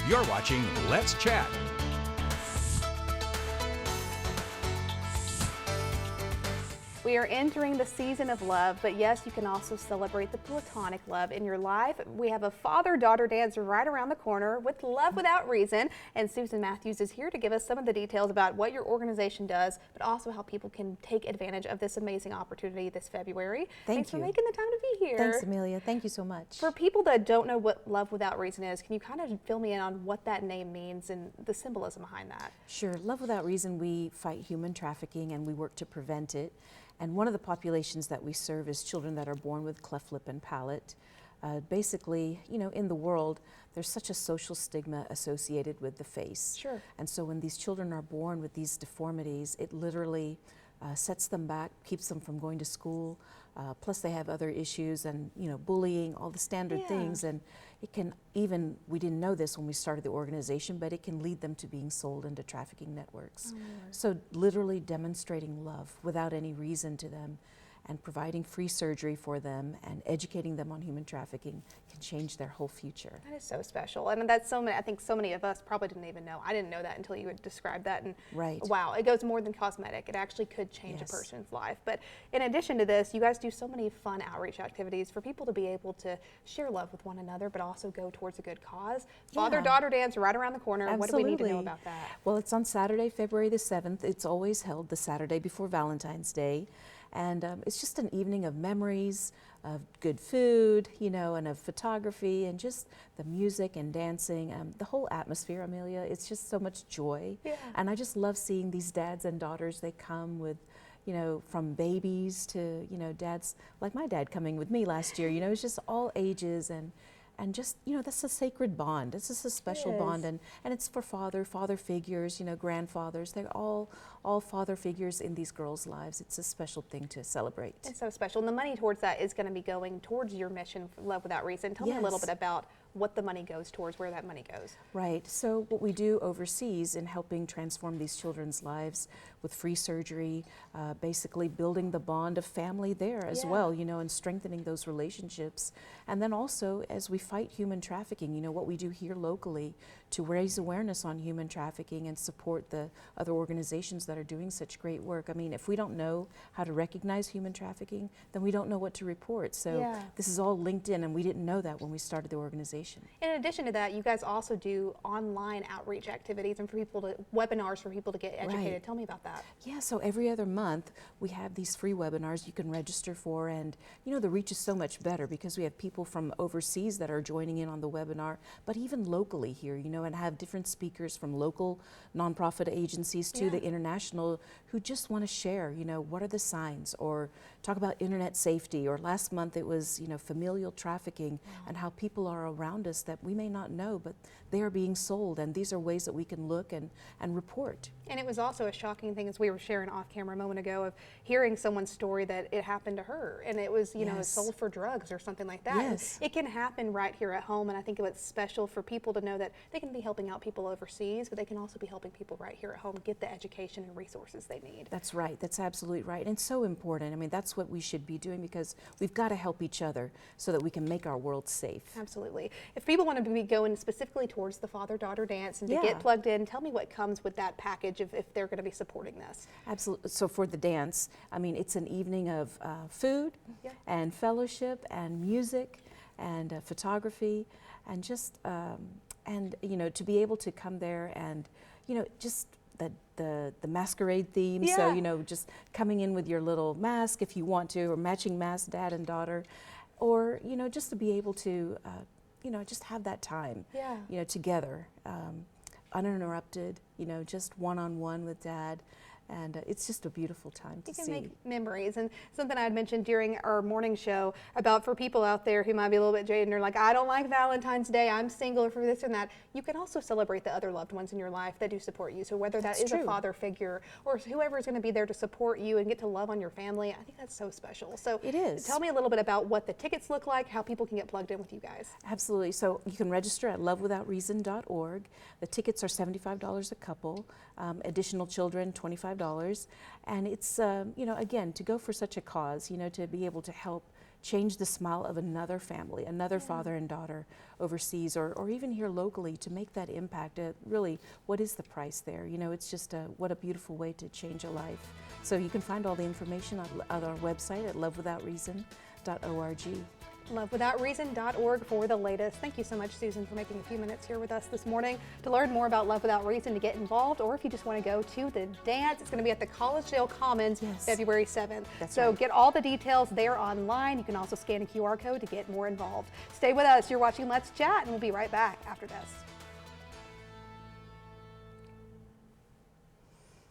You're watching Let's Chat. We are entering the season of love, but yes, you can also celebrate the platonic love in your life. We have a father-daughter dance right around the corner with Love Without Reason, and Susan Matthews is here to give us some of the details about what your organization does, but also how people can take advantage of this amazing opportunity this February. Thanks for making the time to be here. Thanks, Amelia. Thank you so much. For people that don't know what Love Without Reason is, can you kind of fill me in on what that name means and the symbolism behind that? Sure. Love Without Reason, we fight human trafficking and we work to prevent it. And one of the populations that we serve is children that are born with cleft lip and palate. Basically, you know, in the world, there's such a social stigma associated with the face. Sure. And so when these children are born with these deformities, it literally sets them back, keeps them from going to school. Plus they have other issues and, you know, bullying, all the standard things. And it can even, we didn't know this when we started the organization, but it can lead them to being sold into trafficking networks. So literally demonstrating love without any reason to them and providing free surgery for them and educating them on human trafficking can change their whole future. That is so special. And that's so many, I think so many of us probably didn't even know. I didn't know that until you had described that. And wow, it goes more than cosmetic. It actually could change a person's life. But in addition to this, you guys do so many fun outreach activities for people to be able to share love with one another, but also go towards a good cause. Father-daughter dance right around the corner. Absolutely. What do we need to know about that? Well, it's on Saturday, February the 7th. It's always held the Saturday before Valentine's Day. And it's just an evening of memories, of good food, you know, and of photography and just the music and dancing, the whole atmosphere, Amelia. It's just so much joy. And I just love seeing these dads and daughters. They come with, you know, from babies to, you know, dads, like my dad coming with me last year, you know, it's just all ages and just, you know, that's a sacred bond. It's just a special bond, and it's for father figures, you know, grandfathers. They're all father figures in these girls' lives. It's a special thing to celebrate. It's so special. And the money towards that is going to be going towards your mission, Love Without Reason. Tell me a little bit about what the money goes towards, where that money goes. Right. So what we do overseas in helping transform these children's lives with free surgery, basically building the bond of family there as well, you know, and strengthening those relationships. And then also as we fight human trafficking, you know, what we do here locally to raise awareness on human trafficking and support the other organizations that are doing such great work. I mean, if we don't know how to recognize human trafficking, then we don't know what to report. So this is all linked in, and we didn't know that when we started the organization. In addition to that, you guys also do online outreach activities and for people to, webinars for people to get educated. Tell me about that. Yeah, so every other month we have these free webinars you can register for, and you know, the reach is so much better because we have people from overseas that are joining in on the webinar, but even locally here, you know, and have different speakers from local nonprofit agencies to the international who just want to share, you know, what are the signs, or talk about internet safety, or last month it was, you know, familial trafficking and how people are around us that we may not know, but they are being sold, and these are ways that we can look and report. And it was also a shocking thing, as we were sharing off camera a moment ago, of hearing someone's story that it happened to her, and it was, you know, sold for drugs or something like that. It can happen right here at home, and I think it's special for people to know that they can be helping out people overseas, but they can also be helping people right here at home get the education and resources they need. That's right. That's absolutely right. And so important. I mean, that's what we should be doing, because we've got to help each other so that we can make our world safe. Absolutely. If people want to be going specifically towards the father-daughter dance and to get plugged in, tell me what comes with that package if they're going to be supporting this. Absolutely. So for the dance, I mean, it's an evening of food and fellowship and music and photography, and just and you know, to be able to come there and, you know, just the masquerade theme. So, you know, just coming in with your little mask if you want to, or matching mask, dad and daughter, or, you know, just to be able to you know, just have that time you know, together, uninterrupted, you know, just one-on-one with dad. And it's just a beautiful time to see. You can make memories. And something I had mentioned during our morning show about for people out there who might be a little bit jaded and they're like, I don't like Valentine's Day, I'm single, or for this and that. You can also celebrate the other loved ones in your life that do support you. So whether that is a father figure or whoever is going to be there to support you and get to love on your family, I think that's so special. So it is. Tell me a little bit about what the tickets look like, how people can get plugged in with you guys. Absolutely. So you can register at lovewithoutreason.org. The tickets are $75 a couple. Additional children, $25. And it's, you know, again, to go for such a cause, you know, to be able to help change the smile of another family, another father and daughter overseas, or even here locally, to make that impact. Really, what is the price there? You know, it's just what a beautiful way to change a life. So you can find all the information on our website at lovewithoutreason.org. lovewithoutreason.org for the latest. Thank you so much, Susan, for making a few minutes here with us this morning. To learn more about Love Without Reason, to get involved, or if you just want to go to the dance, it's going to be at the Collegedale Commons, February 7th. So get all the details there online. You can also scan a QR code to get more involved. Stay with us. You're watching Let's Chat, and we'll be right back after this.